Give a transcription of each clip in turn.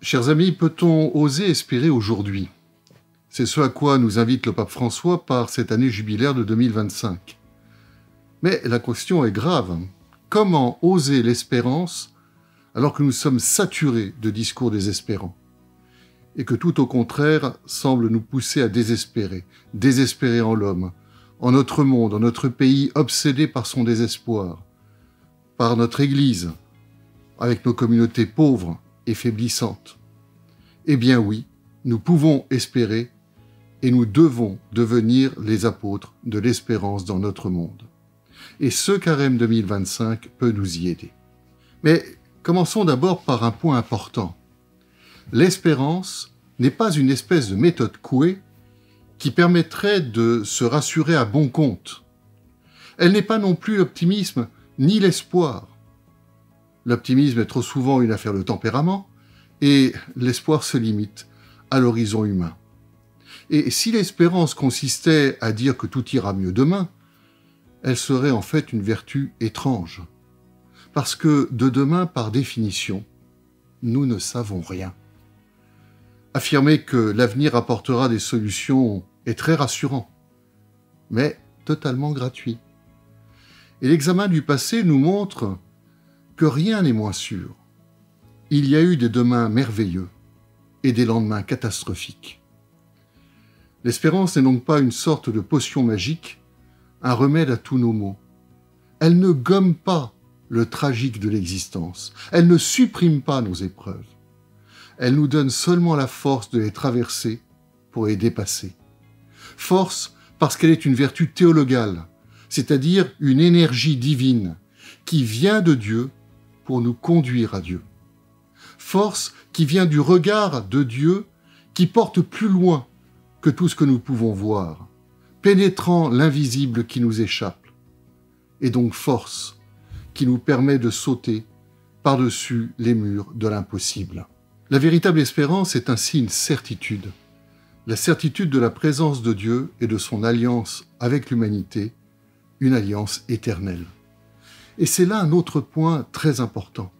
Chers amis, peut-on oser espérer aujourd'hui? C'est ce à quoi nous invite le pape François par cette année jubilaire de 2025. Mais la question est grave. Comment oser l'espérance alors que nous sommes saturés de discours désespérants et que tout au contraire semble nous pousser à désespérer, désespérer en l'homme, en notre monde, en notre pays obsédé par son désespoir, par notre Église, avec nos communautés pauvres et faiblissantes? Eh bien oui, nous pouvons espérer et nous devons devenir les apôtres de l'espérance dans notre monde. Et ce carême 2025 peut nous y aider. Mais commençons d'abord par un point important. L'espérance n'est pas une espèce de méthode Coué qui permettrait de se rassurer à bon compte. Elle n'est pas non plus l'optimisme ni l'espoir. L'optimisme est trop souvent une affaire de tempérament et l'espoir se limite à l'horizon humain. Et si l'espérance consistait à dire que tout ira mieux demain, elle serait en fait une vertu étrange. Parce que de demain, par définition, nous ne savons rien. Affirmer que l'avenir apportera des solutions est très rassurant, mais totalement gratuit. Et l'examen du passé nous montre que rien n'est moins sûr. Il y a eu des demains merveilleux et des lendemains catastrophiques. L'espérance n'est donc pas une sorte de potion magique, un remède à tous nos maux. Elle ne gomme pas le tragique de l'existence. Elle ne supprime pas nos épreuves. Elle nous donne seulement la force de les traverser pour les dépasser. Force parce qu'elle est une vertu théologale, c'est-à-dire une énergie divine qui vient de Dieu pour nous conduire à Dieu. Force qui vient du regard de Dieu qui porte plus loin que tout ce que nous pouvons voir, pénétrant l'invisible qui nous échappe. Et donc force qui nous permet de sauter par-dessus les murs de l'impossible. La véritable espérance est ainsi une certitude. La certitude de la présence de Dieu et de son alliance avec l'humanité, une alliance éternelle. Et c'est là un autre point très important.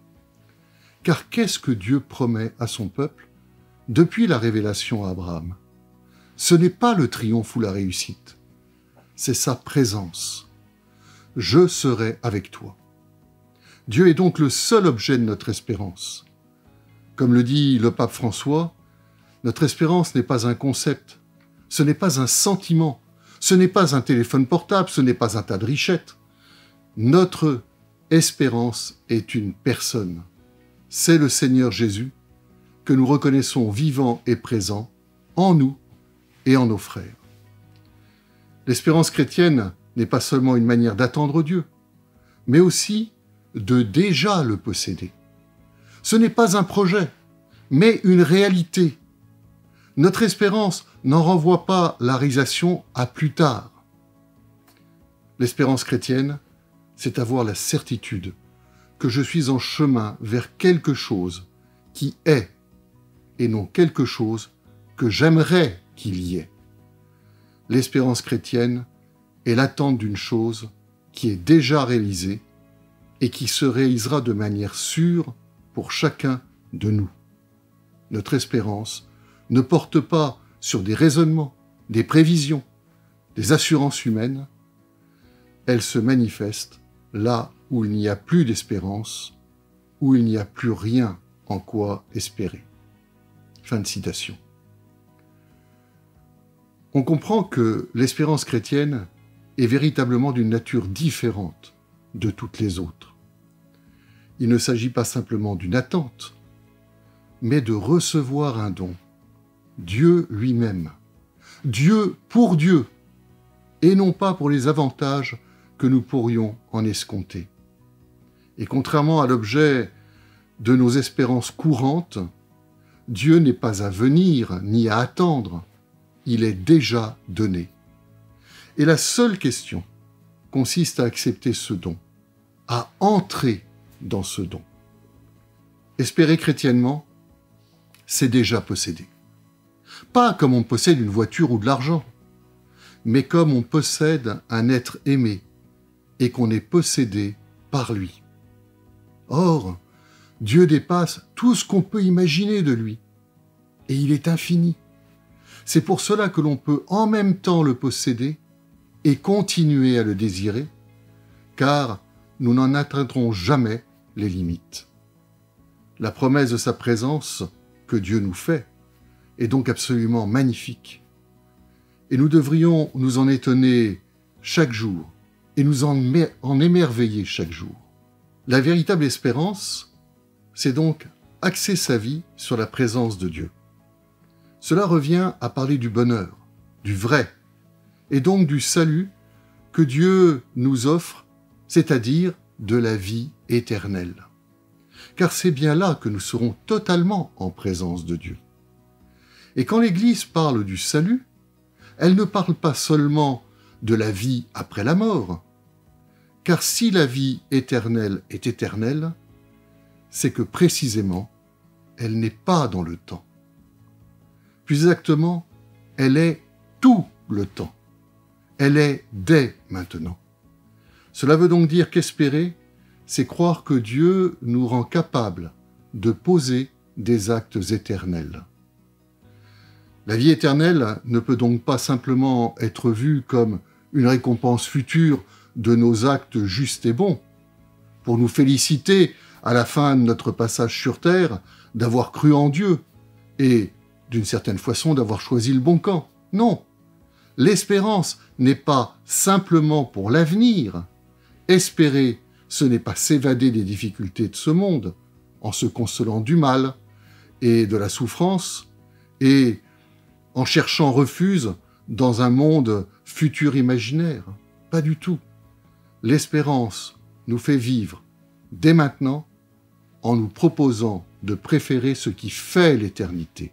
Car qu'est-ce que Dieu promet à son peuple depuis la révélation à Abraham? Ce n'est pas le triomphe ou la réussite, c'est sa présence. Je serai avec toi. Dieu est donc le seul objet de notre espérance. Comme le dit le pape François, notre espérance n'est pas un concept, ce n'est pas un sentiment, ce n'est pas un téléphone portable, ce n'est pas un tas de richettes. Notre espérance est une personne. C'est le Seigneur Jésus que nous reconnaissons vivant et présent en nous et en nos frères. L'espérance chrétienne n'est pas seulement une manière d'attendre Dieu, mais aussi de déjà le posséder. Ce n'est pas un projet, mais une réalité. Notre espérance n'en renvoie pas la réalisation à plus tard. L'espérance chrétienne, c'est avoir la certitude que je suis en chemin vers quelque chose qui est, et non quelque chose que j'aimerais qu'il y ait. L'espérance chrétienne est l'attente d'une chose qui est déjà réalisée et qui se réalisera de manière sûre pour chacun de nous. Notre espérance ne porte pas sur des raisonnements, des prévisions, des assurances humaines. Elle se manifeste là où il n'y a plus d'espérance, où il n'y a plus rien en quoi espérer. Fin de citation. On comprend que l'espérance chrétienne est véritablement d'une nature différente de toutes les autres. Il ne s'agit pas simplement d'une attente, mais de recevoir un don, Dieu lui-même, Dieu pour Dieu, et non pas pour les avantages que nous pourrions en escompter. Et contrairement à l'objet de nos espérances courantes, Dieu n'est pas à venir ni à attendre, il est déjà donné. Et la seule question consiste à accepter ce don, à entrer dans ce don. Espérer chrétiennement, c'est déjà posséder. Pas comme on possède une voiture ou de l'argent, mais comme on possède un être aimé et qu'on est possédé par lui. Or, Dieu dépasse tout ce qu'on peut imaginer de lui. Et il est infini. C'est pour cela que l'on peut en même temps le posséder et continuer à le désirer, car nous n'en atteindrons jamais les limites. La promesse de sa présence que Dieu nous fait est donc absolument magnifique. Et nous devrions nous en étonner chaque jour et nous en émerveiller chaque jour. La véritable espérance, c'est donc axer sa vie sur la présence de Dieu. Cela revient à parler du bonheur, du vrai, et donc du salut que Dieu nous offre, c'est-à-dire de la vie éternelle. Car c'est bien là que nous serons totalement en présence de Dieu. Et quand l'Église parle du salut, elle ne parle pas seulement de la vie après la mort, car si la vie éternelle est éternelle, c'est que précisément, elle n'est pas dans le temps. Plus exactement, elle est tout le temps. Elle est dès maintenant. Cela veut donc dire qu'espérer, c'est croire que Dieu nous rend capables de poser des actes éternels. La vie éternelle ne peut donc pas simplement être vue comme une récompense future de nos actes justes et bons, pour nous féliciter à la fin de notre passage sur terre d'avoir cru en Dieu et, d'une certaine façon, d'avoir choisi le bon camp. Non, l'espérance n'est pas simplement pour l'avenir. Espérer, ce n'est pas s'évader des difficultés de ce monde en se consolant du mal et de la souffrance et en cherchant refuge dans un monde futur imaginaire. Pas du tout. L'espérance nous fait vivre dès maintenant en nous proposant de préférer ce qui fait l'éternité,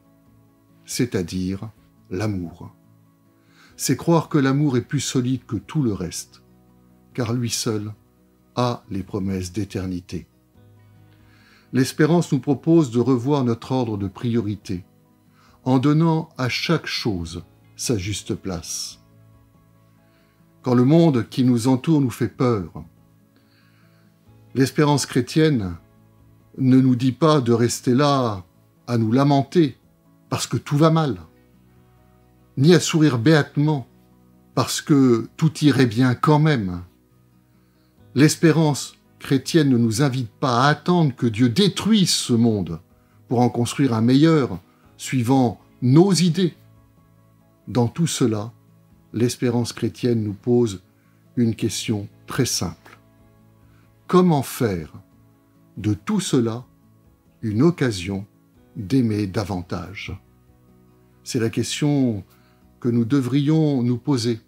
c'est-à-dire l'amour. C'est croire que l'amour est plus solide que tout le reste, car lui seul a les promesses d'éternité. L'espérance nous propose de revoir notre ordre de priorité, en donnant à chaque chose sa juste place. Quand le monde qui nous entoure nous fait peur, l'espérance chrétienne ne nous dit pas de rester là à nous lamenter parce que tout va mal, ni à sourire béatement parce que tout irait bien quand même. L'espérance chrétienne ne nous invite pas à attendre que Dieu détruise ce monde pour en construire un meilleur, suivant nos idées. Dans tout cela, l'espérance chrétienne nous pose une question très simple. Comment faire de tout cela une occasion d'aimer davantage? C'est la question que nous devrions nous poser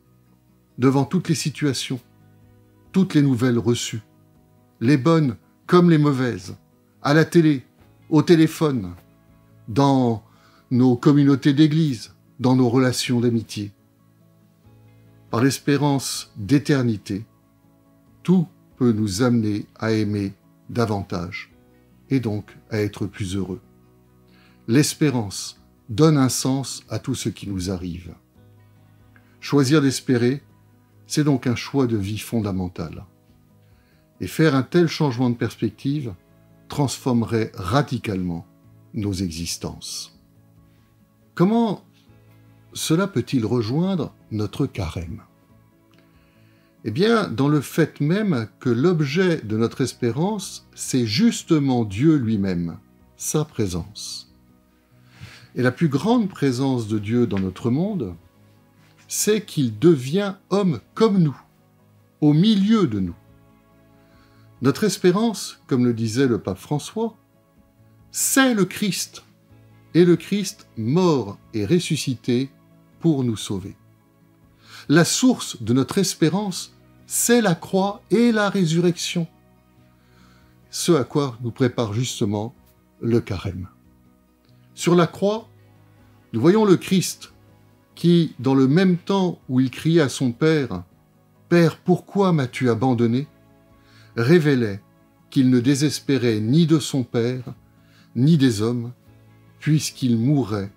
devant toutes les situations, toutes les nouvelles reçues, les bonnes comme les mauvaises, à la télé, au téléphone, dans nos communautés d'église, dans nos relations d'amitié. Par l'espérance d'éternité, tout peut nous amener à aimer davantage et donc à être plus heureux. L'espérance donne un sens à tout ce qui nous arrive. Choisir d'espérer, c'est donc un choix de vie fondamental. Et faire un tel changement de perspective transformerait radicalement nos existences. Comment cela peut-il rejoindre notre carême? Eh bien, dans le fait même que l'objet de notre espérance, c'est justement Dieu lui-même, sa présence. Et la plus grande présence de Dieu dans notre monde, c'est qu'il devient homme comme nous, au milieu de nous. Notre espérance, comme le disait le pape François, c'est le Christ, et le Christ mort et ressuscité pour nous sauver. La source de notre espérance, c'est la croix et la résurrection. Ce à quoi nous prépare justement le carême. Sur la croix, nous voyons le Christ qui, dans le même temps où il criait à son Père « Père, pourquoi m'as-tu abandonné ?» révélait qu'il ne désespérait ni de son Père, ni des hommes, puisqu'il mourrait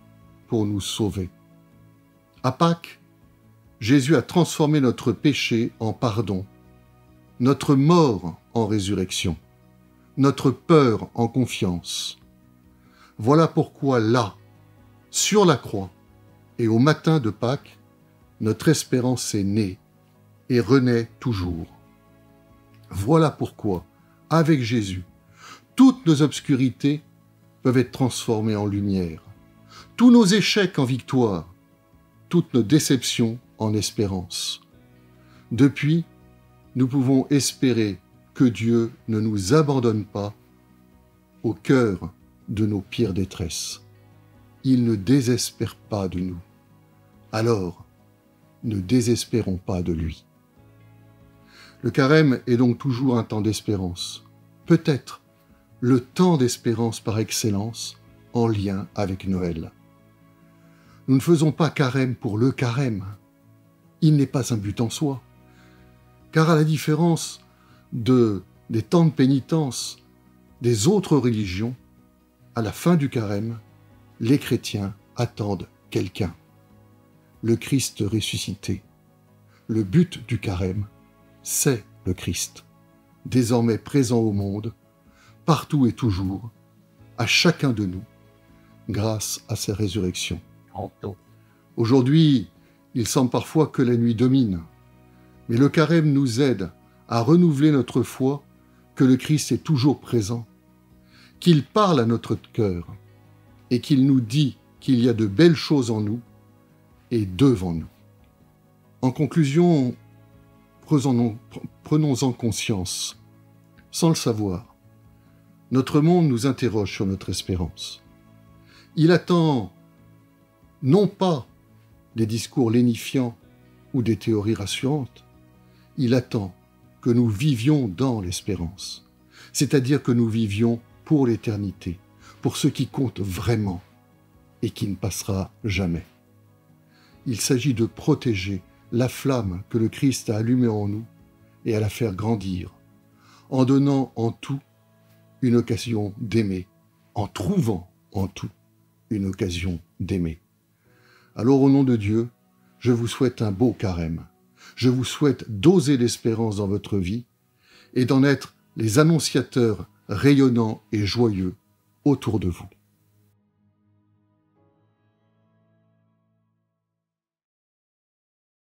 pour nous sauver. À Pâques, Jésus a transformé notre péché en pardon, notre mort en résurrection, notre peur en confiance. Voilà pourquoi là, sur la croix, et au matin de Pâques, notre espérance est née et renaît toujours. Voilà pourquoi, avec Jésus, toutes nos obscurités peuvent être transformées en lumière, tous nos échecs en victoire, toutes nos déceptions en espérance. Depuis, nous pouvons espérer que Dieu ne nous abandonne pas au cœur de nos pires détresses. Il ne désespère pas de nous. Alors, ne désespérons pas de lui. Le carême est donc toujours un temps d'espérance, peut-être le temps d'espérance par excellence en lien avec Noël. Nous ne faisons pas carême pour le carême. Il n'est pas un but en soi. Car à la différence des temps de pénitence des autres religions, à la fin du carême, les chrétiens attendent quelqu'un. Le Christ ressuscité. Le but du carême, c'est le Christ, désormais présent au monde, partout et toujours, à chacun de nous, grâce à sa résurrection. Aujourd'hui, il semble parfois que la nuit domine, mais le carême nous aide à renouveler notre foi que le Christ est toujours présent, qu'il parle à notre cœur et qu'il nous dit qu'il y a de belles choses en nous et devant nous. En conclusion, prenons-en conscience. Sans le savoir, notre monde nous interroge sur notre espérance. Il attend non pas des discours lénifiants ou des théories rassurantes, il attend que nous vivions dans l'espérance, c'est-à-dire que nous vivions pour l'éternité, pour ce qui compte vraiment et qui ne passera jamais. Il s'agit de protéger la flamme que le Christ a allumée en nous et à la faire grandir, en donnant en tout une occasion d'aimer, en trouvant en tout une occasion d'aimer. Alors au nom de Dieu, je vous souhaite un beau carême. Je vous souhaite d'oser l'espérance dans votre vie et d'en être les annonciateurs rayonnants et joyeux autour de vous.